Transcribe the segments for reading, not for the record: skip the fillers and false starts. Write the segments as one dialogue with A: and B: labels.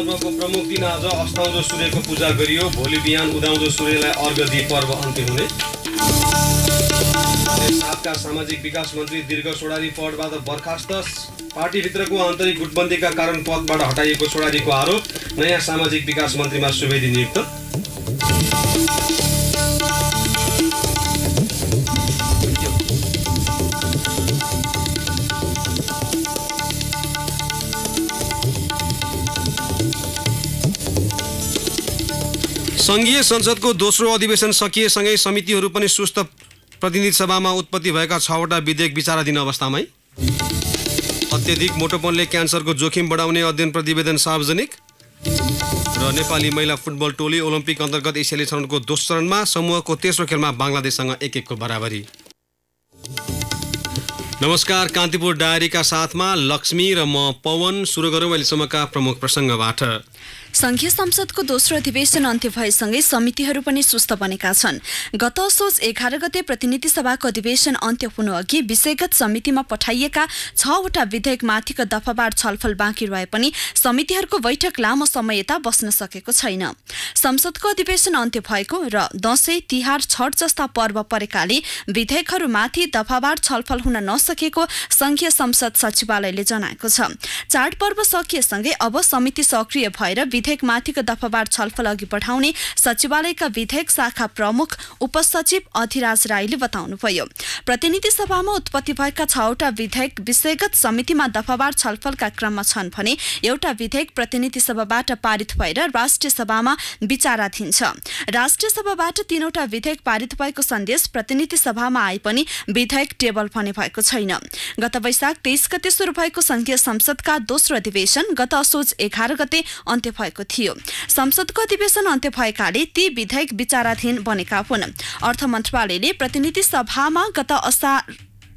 A: पर्वको प्रमुख दिन आज अस्ताउँदो सूर्यको पूजा गरियो। भोलि बिहान उदाउँदो सूर्यलाई अर्घ्य दिई पर्व अन्त्य हुने। सातका सामाजिक विकास मन्त्री दीर्घ सोडारी पदबाट बर्खास्त। पार्टीभित्रको आन्तरिक गुटबन्दीका कारण पदबाट हटाइएको सोडारीको आरोप। नयाँ सामाजिक विकास मन्त्रीमा सुवेदी नियुक्त। संघीय संसदको दोस्रो अधिवेशन सकिएसँगै समितिहरू पनि सुस्त। प्रतिनिधि सभामा उत्पत्ति भएका 6वटा विधेयक विचाराधीन अवस्थामै। अत्यधिक मोटोपनले क्यान्सरको जोखिम बढाउने अध्ययन प्रतिवेदन सार्वजनिक। र नेपाली महिला फुटबल टोली ओलम्पिक अन्तर्गत एसियाली छनौटको दोस्रो चरणमा। समूहको तेस्रो खेलमा बङ्गलादेशसँग 1-1 को बराबरी। नमस्कार, कान्तिपुर डायरीका साथमा लक्ष्मी र म पवन। सुरु गरौँ अहिलेसम्मका प्रमुख प्रसङ्गबाट।
B: संघीय संसदको दोस्रो अधिवेशन अन्त्य भएसँगै समितिहरू पनि सुस्त बनेका छन्। गत असोज 11 गते प्रतिनिधि सभाको अधिवेशन अन्त्य हुनु अघि विषयगत समितिमा पठाइएका 6वटा विधेयकमाथिको दफावार छलफल बाँकी रहे पनि समितिहरूको बैठक लामो समय यता बस्न सकेको छैन। संसदको अधिवेशन अन्त्य भएको र दशैं, तिहार, छठ जस्ता पर्व परेकाले विधेयकहरूमाथि दफावार छलफल हुन नसकेको संघीय संसद सचिवालयले जनाएको छ। चाडपर्व सकिएसँगै अब समिति सक्रिय भएर विधेयकमाथिको दफावार छलफल अघि बढाउने सचिवालयका विधेयक शाखा प्रमुख उपसचिव अधिराज राईले बताउनुभयो। प्रतिनिधि सभामा उत्पत्ति भएका 6वटा विधेयक विषयगत समितिमा दफावार छलफलका क्रममा छन् भने एउटा विधेयक प्रतिनिधि सभाबाट पारित भएर राष्ट्रिय सभामा विचाराधीन छ। राष्ट्रिय सभाबाट 3वटा विधेयक पारित भएको सन्देश प्रतिनिधि सभामा आए पनि विधेयक टेबल भने भएको छैन। गत वैशाख 23 गते सुरु भएको संघीय संसदका दोस्रो अधिवेशन गत असोज 11 गते अन्त्य भएको थियो। संसदको अधिवेशन अन्त्य भएकाले ती विधेयक विचाराधीन बनेका हुन्। अर्थ मन्त्रालयले प्रतिनिधि सभामा गत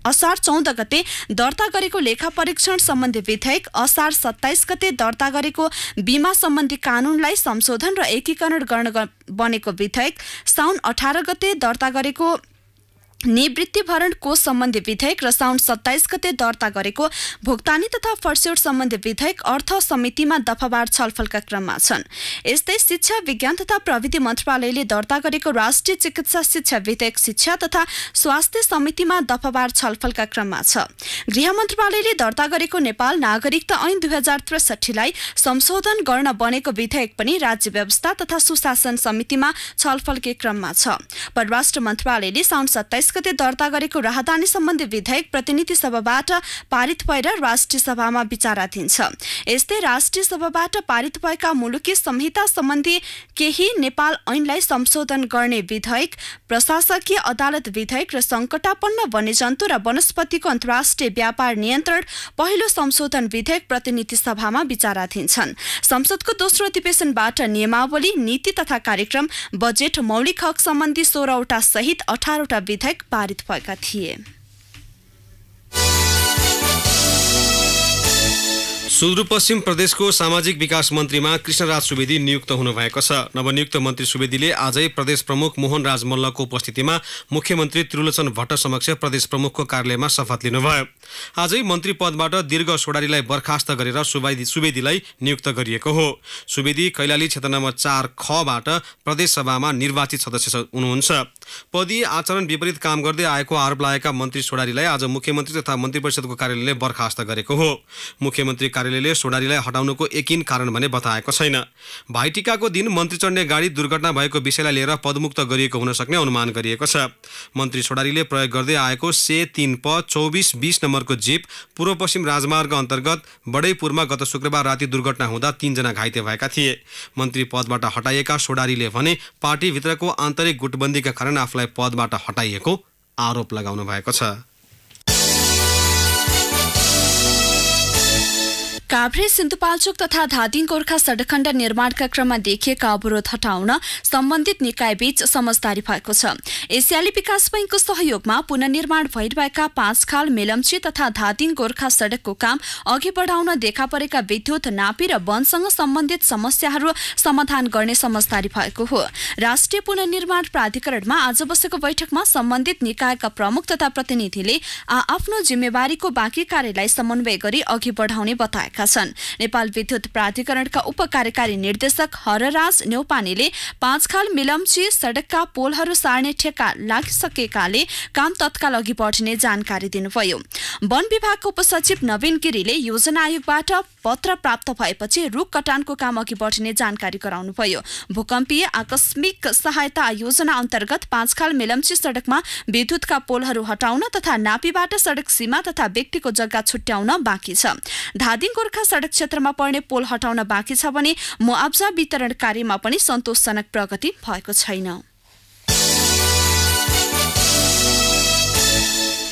B: असार 14 गते दर्ता गरेको लेखा परीक्षण सम्बन्धी विधेयक, असार 27 गते दर्ता गरेको बीमा सम्बन्धी कानूनलाई संशोधन र एकीकरण गर्न बनेको विधेयक, साउन 18 गते दर्ता गरेको निवृत्ति भरण कोष सम्बन्धी विधेयक र साउन 27 गते दर्ता गरेको भुक्तानी तथा फर्स्यौट सम्बन्धी विधेयक अर्थ समितिमा दफावार छलफलका क्रममा छन्। यस्तै शिक्षा, विज्ञान तथा प्रविधि मन्त्रालयले दर्ता गरेको राष्ट्रिय चिकित्सा शिक्षा विधेयक शिक्षा तथा स्वास्थ्य समितिमा दफावार छलफलका क्रममा छ। गृह मन्त्रालयले दर्ता गरेको नेपाल नागरिकता ऐन 2063लाई संशोधन गर्न बनेको विधेयक पनि राज्य व्यवस्था तथा सुशासन समितिमा छलफलकै क्रममा छ। परराष्ट्र मन्त्रालयले साउन 27 गते दर्ता गरेको राहदानी सम्बन्धी विधेयक प्रतिनिधि सभाबाट पारित भएर राष्ट्रिय सभामा विचाराधीन छ। यस्तै राष्ट्रिय सभाबाट पारित भएका मुलुकी संहिता सम्बन्धी केही नेपाल ऐनलाई संशोधन गर्ने विधेयक, प्रशासकीय अदालत विधेयक र संकटापन्न वन्यजन्तु र वनस्पतिको अन्तर्राष्ट्रिय व्यापार नियन्त्रण पहिलो संशोधन विधेयक प्रतिनिधि सभामा विचाराधीन छन्। संसदको दोस्रो अधिवेशनबाट नियमावली, नीति तथा कार्यक्रम, बजेट, मौलिक हक सम्बन्धी 16वटा सहित 18वटा विधेयक पारित भएका थिए।
A: सुदूरपश्चिम प्रदेशको सामाजिक विकास मन्त्रीमा कृष्णराज सुवेदी नियुक्त हुनुभएको छ। नवनियुक्त मन्त्री सुवेदीले आजै प्रदेश प्रमुख मोहनराज मल्लको उपस्थितिमा मुख्यमन्त्री त्रिलोचन भट्ट समक्ष प्रदेश प्रमुखको कार्यालयमा शपथ लिनुभयो। आजै मन्त्री पदबाट दीर्घ सोडारीलाई बर्खास्त गरेर सुवेदीलाई नियुक्त गरिएको हो। सुवेदी कैलाली क्षेत्र नम्बर 4 खबाट प्रदेश सभामा निर्वाचित सदस्य हुनुहुन्छ। पदीय आचरण विपरीत काम गर्दै आएको आरोप लागेका मन्त्री सोडारीलाई आज मुख्यमन्त्री तथा मन्त्री परिषदको कार्यालयले बर्खास्त गरेको हो। मुख्यमन्त्री कार्यालयले सोडारीलाई हटाउनुको एकिन कारण भने बताएको छैन। भाइटिकाको दिन मन्त्री चढ्ने गाडी दुर्घटना भएको विषयलाई लिएर पदमुक्त गरिएको हुन सक्ने अनुमान गरिएको छ। मन्त्री सोडारीले प्रयोग गर्दै आएको C3 प 2420 नम्बरको जीप पूर्व पश्चिम राजमार्ग अन्तर्गत बडैपुरमा गत शुक्रबार राति दुर्घटना हुँदा 3 जना घाइते भएका थिए। मन्त्री पदबाट हटाइएका सोडारीले भने पार्टीभित्रको आन्तरिक गुटबन्दीका कारण आफूलाई पदबाट हटाइएको आरोप लगाउनु भएको छ।
B: काभ्रे, सिन्धुपाल्चोक तथा धादिङ गोर्खा सडक खण्ड निर्माणका क्रममा देखिएका अवरोध हटाउन सम्बन्धित निकायबीच समझदारी भएको छ। एसियाली विकास बैंकको सहयोगमा पुनर्निर्माण भइरहेका 5 खाल, मेलम्ची तथा धादिङ गोर्खा सडकको काम अघि बढाउन देखा परेका विद्युत, नापी र वनसँग सम्बन्धित समस्याहरू समाधान गर्ने समझदारी भएको हो। राष्ट्रिय पुनर्निर्माण प्राधिकरणमा आज बसेको बैठकमा सम्बन्धित निकायका प्रमुख तथा प्रतिनिधिले आफ्नो जिम्मेवारीको बाँकी कार्यलाई समन्वय गरी अघि बढाउने बताएका गरेका छन्। नेपाल विद्युत प्राधिकरणका उपकार्यकारी निर्देशक हरराज न्यौपानेले 5 खाल मिलम्ची सडकका पोलहरू सार्ने ठेक्का लागिसकेकाले काम तत्काल अघि बढ्ने जानकारी दिनुभयो। वन विभागको उपसचिव नवीन गिरीले योजना आयोगबाट पत्र प्राप्त भएपछि रुख कटानको काम अघि बढ्ने जानकारी गराउनुभयो। भूकम्पीय आकस्मिक सहायता योजना अन्तर्गत 5 खाल मिलम्ची सडकमा विद्युतका पोलहरू हटाउन तथा नापीबाट सडक सीमा तथा व्यक्तिको जग्गा छुट्याउन बाँकी छ। धादिङ गोर्खा सडक क्षेत्रमा पर्ने पोल हटाउन बाँकी छ भने मुआब्जा वितरण कार्यमा पनि सन्तोषजनक प्रगति भएको छैन।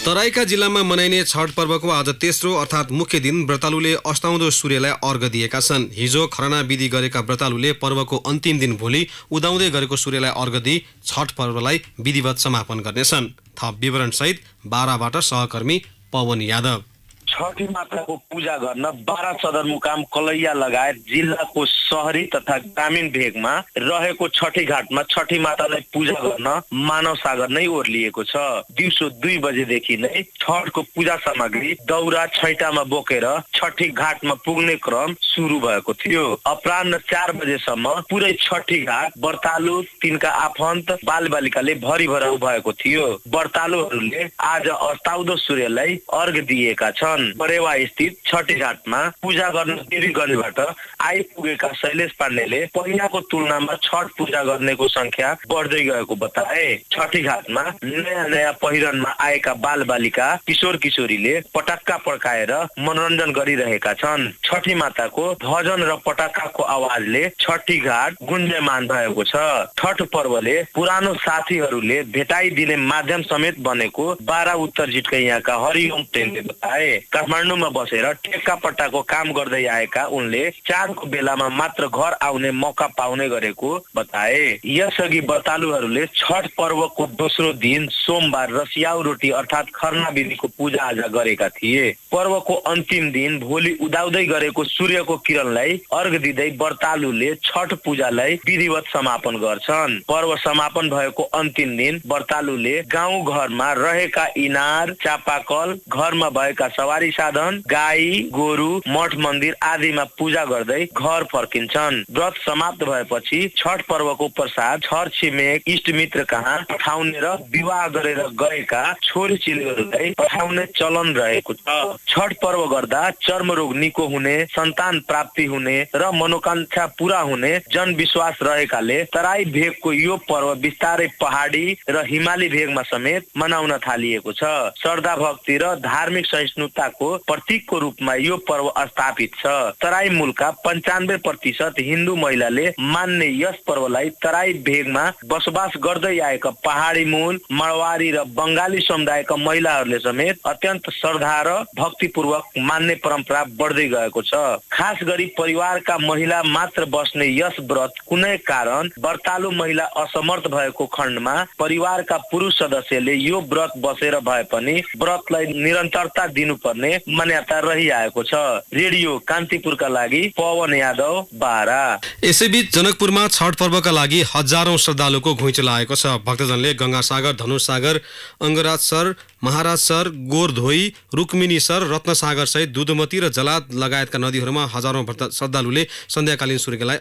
A: तराईका जिल्लामा मनाइने छठ पर्वको आज तेस्रो अर्थात् मुख्य दिन व्रतालुले अस्ताउँदो सूर्यलाई अर्घ दिएका छन्। हिजो खरना विधि गरेका व्रतालुले पर्वको अन्तिम दिन भोलि उदाउँदै गरेको सूर्यलाई अर्घ दिई छठ पर्वलाई विधिवत समापन गर्नेछन्। थप विवरणसहित बाराबाट सहकर्मी पवन यादव।
C: छठी माताको पूजा गर्न बारा सदरमुकाम कलैया लगायत जिल्लाको शहरी तथा ग्रामीण भेगमा रहेको छठी घाटमा छठी मातालाई पूजा गर्न मानव सागर नै ओर्लिएको छ। दिउँसो 2 बजेदेखि नै छठको पूजा सामग्री दौरा छैटामा बोकेर छठी घाटमा पुग्ने क्रम सुरु भएको थियो। अपराह्न 4 बजेसम्म पुरै छठी घाट व्रतालु तिनका आफन्त बालबालिकाले भरिभराउ भएको थियो। व्रतालुहरूले आज अस्ताउँदो सूर्यलाई अर्घ दिएका छन्। परेवा स्थित छठी घाटमा पूजा गर्न देवीगञ्जबाट आइपुगेका शैलेश पाण्डेले पहिलाको तुलनामा छठ पूजा गर्नेको संख्या बढ्दै गएको बताए। छठी घाटमा नयाँ पहिरनमा आएका बालबालिका किशोर किशोरीले पटाक्का पड्काएर मनोरञ्जन गरिरहेका छन्। छठी माताको भजन र पटाक्काको आवाजले छठी घाट गुन्जयमान भएको छ। छठ पर्वले पुरानो साथीहरूले भेटाइदिने माध्यम समेत बनेको बारा उत्तर जिटका यहाँका हरिओम टेनले बताए। काठमाडौँमा बसेर ठेक्का पट्टाको काम गर्दै आएका उनले चाडको बेलामा मात्र घर आउने मौका पाउने गरेको बताए। यसअघि व्रतालुहरूले छठ पर्वको दोस्रो दिन सोमबार रसियाउ रोटी अर्थात् खरना विधिको पूजा आजा गरेका थिए। पर्वको अन्तिम दिन भोलि उदाउँदै गरेको सूर्यको किरणलाई अर्घ दिँदै व्रतालुले छठ पूजालाई विधिवत समापन गर्छन्। पर्व समापन भएको अन्तिम दिन व्रतालुले गाउँ घरमा रहेका इनार चापाकल घरमा भएका सवारी साधन गाई गोरु मठ मन्दिर आदिमा पूजा गर्दै घर फर्किन्छन्। व्रत समाप्त भएपछि छठ पर्वको प्रसाद छर छिमेक इष्टमित्र कहाँ पठाउने र विवाह गरेर गएका छोरी चेलीहरूलाई पठाउने चलन रहेको छ। छठ पर्व गर्दा चर्मरोग निको हुने, सन्तान प्राप्ति हुने र मनोकांक्षा पूरा हुने जनविश्वास रहेकाले तराई भेगको यो पर्व बिस्तारै पहाडी र हिमाली भेगमा समेत मनाउन थालिएको छ। श्रद्धा भक्ति र धार्मिक सहिष्णुताको प्रतीकको रूपमा यो पर्व स्थापित छ। तराई मूलका 95% हिन्दू महिलाले मान्ने यस पर्वलाई तराई भेगमा बसोबास गर्दै आएका पहाडी मूल माडवारी र बंगाली समुदायका महिलाहरूले समेत अत्यन्त श्रद्धा र भक्तिपूर्वक मान्ने परम्परा बढ्दै गएको छ। खास गरी परिवारका महिला मात्र बस्ने यस व्रत कुनै कारण व्रतालु महिला असमर्थ भएको खण्डमा परिवारका पुरुष सदस्यले यो व्रत बसेर भए पनि व्रतलाई निरन्तरता दिनुपर्ने मान्यता रहिआएको छ। रेडियो कान्तिपुरका लागि पवन यादव बारा।
A: यसैबीच जनकपुरमा छठ पर्वका लागि हजारौं श्रद्धालुको घुइँचो लागेको छ। भक्तजनले गंगासागर, धनुषसागर, अङ्गराज सर, महाराज सर, गोरधोई, रुक्मिनी सर, रत्नसागर सहित दुधुमती र जलाद लगायतका नदीहरूमा हजारौं श्रद्धालुले सन्ध्याकालीन सूर्यलाई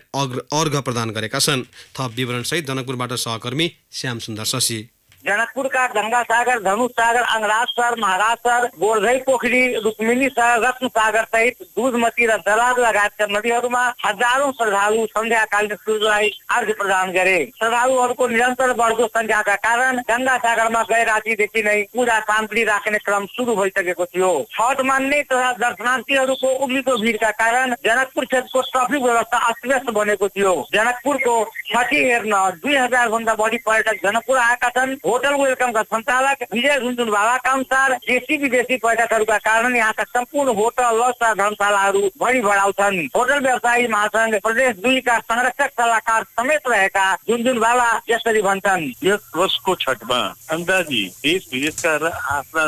A: अर्घ प्रदान गरेका छन्। थप विवरण सहित जनकपुरबाट सहकर्मी श्याम सुन्दर शशी।
D: जनकपुर का गंगा सागर, धनुष सागर, अंगराज सर, महाराज सर, गोरधई पोखरी, रुक्मिनी सर, रत्न सागर सहित दूधमती र दलाद लगायतका नदीहरूमा हजारौं श्रद्धालु सन्ध्याकालीन सूर्यलाई अर्घ्य प्रदान गरे। श्रद्धालुहरूको निरन्तर बढ्दो संख्याका कारण गंगा सागरमा गए रातिदेखि नै पूजा सामग्री राख्ने क्रम सुरु भइसकेको थियो। छठ मान्ने तथा दर्शनार्थीहरूको उम्लिदो भिडका कारण जनकपुर क्षेत्रको ट्राफिक व्यवस्था अस्तव्यस्त बनेको थियो। जनकपुरको छठी हेर्न 2000 भन्दा बढी पर्यटक जनकपुर आएका छन्। होटल वेलकमका सञ्चालक विजय झुन्झुनवालाका अनुसार देशी विदेशी पर्यटकहरूका कारण यहाँका सम्पूर्ण होटल लज र धर्मशालाहरू भरि भराउ छन्। होटल व्यवसायी महासंघ प्रदेश 2 का संरक्षक सल्लाहकार समेत रहेका झुन्झुनवाला यसरी भन्छन्।
E: यस वर्षको छठमा अन्दाजी देश विदेशका आफ्ना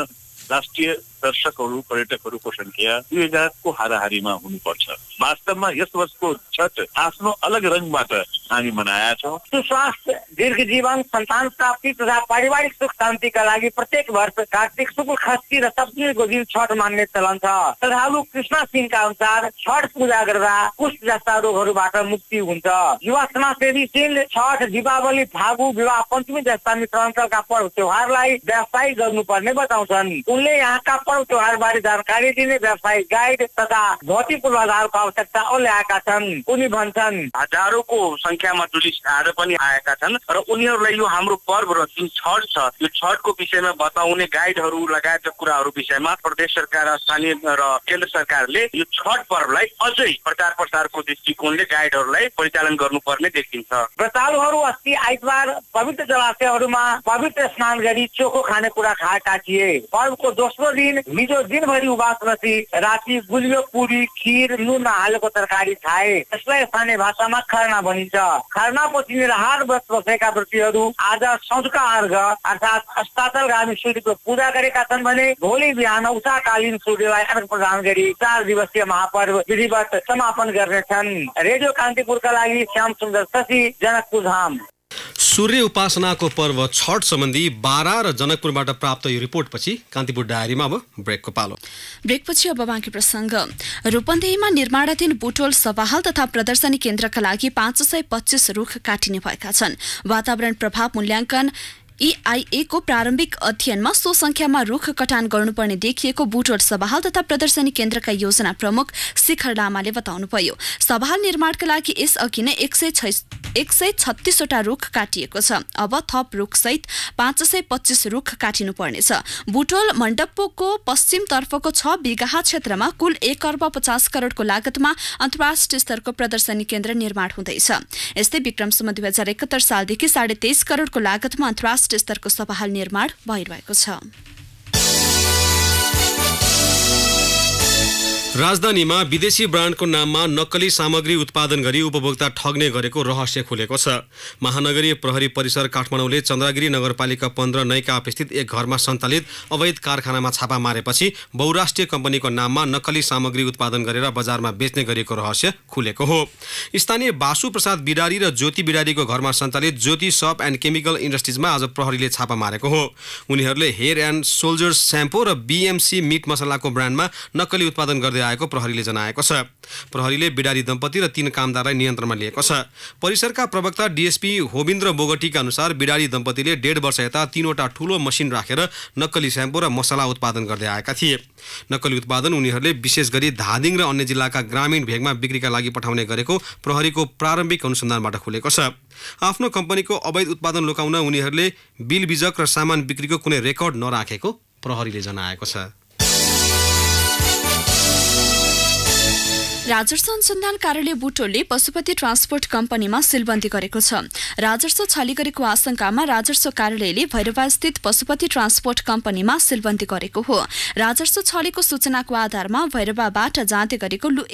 E: राष्ट्रिय दर्शकहरू पर्यटकहरूको संख्या 2000 को हाराहारीमा हुनुपर्छ। वास्तवमा यस वर्षको छठ आफ्नो अलग रङबाट हामी मनाएका छौँ।
D: सुस्वास्थ्य, दीर्घ जीवन, सन्तान प्राप्ति तथा पारिवारिक सुख शान्तिका लागि प्रत्येक वर्ष कार्तिक शुक्ल खष्टी र सप्तमीको दिन छठ मान्ने चलन छ। श्रद्धालु कृष्ण सिंहका अनुसार छठ पूजा गर्दा कुष्ठ जस्ता रोगहरूबाट मुक्ति हुन्छ। युवा समाजसेवी सिंहले छठ, दीपावली, फागु, विवाह पञ्चमी जस्ता मित्राञ्चलका पर्व त्योहारलाई व्यावसायिक गर्नुपर्ने बताउँछन्। उनले यहाँका पर्व त्योहारबारे जानकारी दिने व्यावसायिक गाइड तथा भौतिक पूर्वाधारको आवश्यकता ल्याएका छन्। उनी भन्छन्,
C: हजारौंको संख्यामा टुरिस्ट आज पनि आएका छन् र उनीहरूलाई यो हाम्रो पर्व र जुन छठ छ यो छठको विषयमा बताउने गाइडहरू लगायतका कुराहरू विषयमा प्रदेश सरकार, स्थानीय र केन्द्र सरकारले यो छठ पर्वलाई अझै प्रचार प्रसारको दृष्टिकोणले गाइडहरूलाई परिचालन गर्नुपर्ने देखिन्छ।
D: व्रतालुहरू अस्ति आइतबार पवित्र जलाशयहरूमा पवित्र स्नान गरी चोखो खानेकुरा खाएका थिए। पर्वको दोस्रो दिन हिजो दिनभरि उपवास बसी राति गुलियो, पुरी, खीर, नुन हालेको तरकारी खाए। यसलाई स्थानीय भाषामा खरना भनिन्छ। खरनापछि निराहार व्रत बसेका व्रतीहरू आज सौंधका अर्घ अर्थात् अस्ताचलगामी सूर्यको पूजा गरेका छन् भने भोलि बिहान उषाकालीन सूर्यलाई अर्घ प्रदान गरी 4 दिवसीय महापर्व विधिवत समापन गर्नेछन्। रेडियो कान्तिपुरका लागि श्याम सुन्दर शशी, जनकपुर धाम।
A: सूर्य उपासनाको पर्व छठ सम्बन्धी बारा र जनकपुरबाट प्राप्त यो रिपोर्टपछि कान्तिपुर डायरीमा अब ब्रेकको पालो।
B: ब्रेकपछि अब बाँकी प्रसङ्ग। रूपन्देहीमा निर्माणाधीन बुटोल सभाहाल तथा प्रदर्शनी केन्द्रका लागि 525 रुख काटिने भएका छन्। वातावरण प्रभाव मूल्याङ्कन EIA को प्रारम्भिक अध्ययनमा सो संख्यामा रुख कटान गर्नुपर्ने देखिएको बुटोल सभाहाल तथा प्रदर्शनी केन्द्रका योजना प्रमुख शिखर लामाले बताउनुभयो। सभाहाल निर्माणका लागि यसअघि नै 136 वटा रुख काटिएको छ। अब थप रुखसहित 525 रुख काटिनुपर्नेछ। बुटोल मण्डपको पश्चिमतर्फको 6 बिघा क्षेत्रमा कुल 1 अर्ब 50 करोडको लागतमा अन्तर्राष्ट्रिय स्तरको प्रदर्शनी केन्द्र निर्माण हुँदैछ। यस्तै विक्रमसम्म 2071 सालदेखि 23.5 करोडको लागतमा अन्तर्राष्ट्रिय स्तरको सभाहाल निर्माण भइरहेको छ।
A: राजधानीमा विदेशी ब्रान्डको नाममा नक्कली सामग्री उत्पादन गरी उपभोक्ता ठग्ने गरेको रहस्य खुलेको छ। महानगरीय प्रहरी परिसर काठमाडौँले चन्द्रगिरी नगरपालिका 15 नैका स्थित एक घरमा सञ्चालित अवैध कारखानामा छापा मारेपछि बहुराष्ट्रिय कम्पनीको नाममा नक्कली सामग्री उत्पादन गरेर बजारमा बेच्ने गरेको रहस्य खुलेको हो। स्थानीय बासु प्रसाद बिडारी र ज्योति बिडारीको घरमा सञ्चालित ज्योति सप एन्ड केमिकल इन्डस्ट्रिजमा आज प्रहरीले छापा मारेको हो। उनीहरूले हेयर एन्ड सोल्जर्स स्याम्पो र BMC मिट मसलाको ब्रान्डमा नक्कली उत्पादन गर्दै आएको प्रहरीले जनाएको छ। प्रहरीले बिडारी दम्पति र 3 कामदारलाई नियन्त्रणमा लिएको छ। परिसरका प्रवक्ता DSP होबिन्द्र बोगटीका अनुसार बिडारी दम्पतिले 1.5 वर्ष यता 3 वटा ठूलो मसिन राखेर नक्कली स्याम्पो र मसला उत्पादन गर्दै आएका थिए। नक्कली उत्पादन उनीहरूले विशेष गरी धादिङ र अन्य जिल्लाका ग्रामीण भेगमा बिक्रीका लागि पठाउने गरेको प्रहरीको प्रारम्भिक अनुसन्धानबाट खुलेको छ। आफ्नो कम्पनीको अवैध उत्पादन लुकाउन उनीहरूले बिल बिजक र सामान बिक्रीको कुनै रेकर्ड नराखेको प्रहरीले जनाएको छ।
B: राजस्व अनुसन्धान कार्यालय बुटोलले पशुपति ट्रान्सपोर्ट कम्पनीमा सिलबन्दी गरेको छ। राजस्व छली गरेको आशंकामा राजस्व कार्यालयले भैरवास्थित पशुपति ट्रान्सपोर्ट कम्पनीमा सिलबन्दी गरेको हो। राजस्व छलेको सूचनाको आधारमा भैरवाबाट जाँदै गरेको लु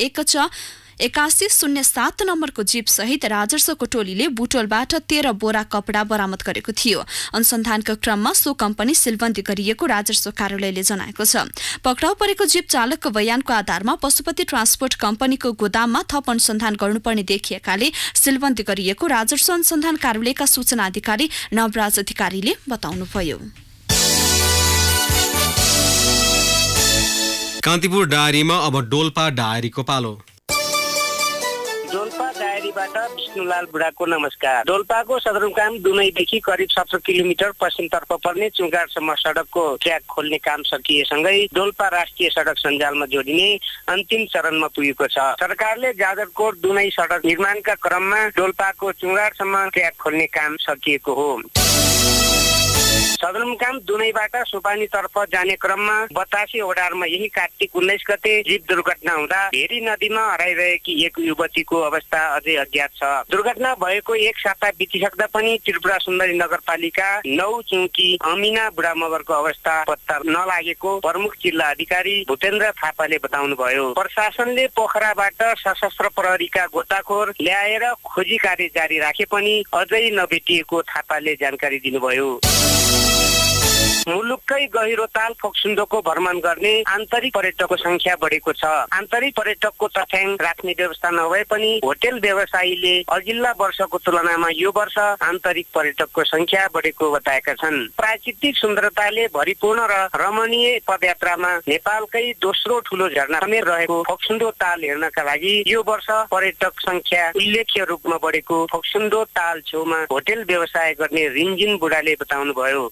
B: 8107 नम्बरको जीप सहित राजस्वको टोलीले बुटोलबाट 13 बोरा कपडा बरामद गरेको थियो। अनुसन्धानका क्रममा सो कम्पनी सिलबन्दी गरिएको राजस्व कार्यालयले जनाएको छ। पक्राउ परेको जीप चालकको बयानको आधारमा पशुपति ट्रान्सपोर्ट कम्पनीको गोदाममा थप अनुसन्धान गर्नुपर्ने देखिएकाले सिलबन्दी गरिएको राजस्व अनुसन्धान कार्यालयका सूचना अधिकारी नवराज अधिकारीले बताउनुभयो।
A: कान्तिपुर डायरीमा अब डोल्पा डायरीको पालो।
F: डोल्पा डायरीबाट विष्णुलाल बुढाको नमस्कार। डोल्पाको सदरमुकाम दुनैदेखि करिब 17 किलोमिटर पश्चिमतर्फ पर्ने चुङगाडसम्म सडकको ट्र्याक खोल्ने काम सकिएसँगै डोल्पा राष्ट्रिय सडक सञ्जालमा जोडिने अन्तिम चरणमा पुगेको छ। सरकारले जाजरकोट दुनै सडक निर्माणका क्रममा डोल्पाको चुङगाडसम्म ट्र्याक खोल्ने काम सकिएको हो। सदरमुकाम दुनैबाट सोपानीतर्फ जाने क्रममा 82 ओडारमा यही कार्तिक 19 गते जीप दुर्घटना हुँदा भेरी नदीमा हराइरहेकी एक युवतीको अवस्था अझै अज्ञात छ। दुर्घटना भएको 1 साता बितिसक्दा पनि त्रिपुरा सुन्दरी नगरपालिका 9 चौकी अमिना बुढा मगरको अवस्था पत्ता नलागेको प्रमुख जिल्ला अधिकारी भूपेन्द्र थापाले बताउनुभयो। प्रशासनले पोखराबाट सशस्त्र प्रहरीका गोताखोर ल्याएर खोजी कार्य जारी राखे पनि अझै नभेटिएको थापाले जानकारी दिनुभयो। मुलुककै गहिरो ताल फोक्सुन्डोको भ्रमण गर्ने आन्तरिक पर्यटकको संख्या बढेको छ। आन्तरिक पर्यटकको तथ्याङ्क राख्ने व्यवस्था नभए पनि होटेल व्यवसायीले अघिल्ला वर्षको तुलनामा यो वर्ष आन्तरिक पर्यटकको संख्या बढेको बताएका छन्। प्राकृतिक सुन्दरताले भरिपूर्ण र रमणीय पदयात्रामा नेपालकै दोस्रो ठूलो झरना समेत रहेको फोक्सुन्डो ताल हेर्नका लागि यो वर्ष पर्यटक संख्या उल्लेख्य रूपमा बढेको फोक्सुन्डो ताल छेउमा होटेल व्यवसाय गर्ने रिन्जिन बुढाले बताउनुभयो।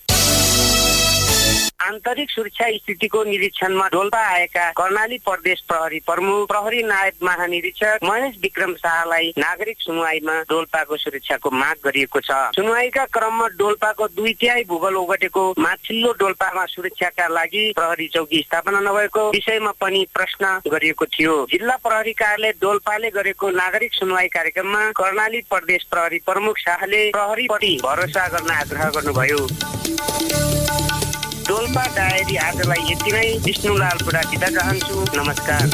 F: आन्तरिक सुरक्षा स्थितिको निरीक्षणमा डोल्पा आएका कर्णाली प्रदेश प्रहरी प्रमुख प्रहरी नायब महानिरीक्षक महेश विक्रम शाहलाई नागरिक सुनवाईमा डोल्पाको सुरक्षाको माग गरिएको छ। सुनवाईका क्रममा डोल्पाको 2/3 भूगोल ओगटेको माथिल्लो डोल्पामा सुरक्षाका लागि प्रहरी चौकी स्थापना नभएको विषयमा पनि प्रश्न गरिएको थियो। जिल्ला प्रहरी कार्यालय डोल्पाले गरेको नागरिक सुनवाई कार्यक्रममा कर्णाली प्रदेश प्रहरी प्रमुख शाहले प्रहरीप्रति भरोसा गर्न आग्रह गर्नुभयो। डोल्पा डायरी आजलाई यति नै। विष्णुलाल बुढा बिदा चाहन्छु। नमस्कार।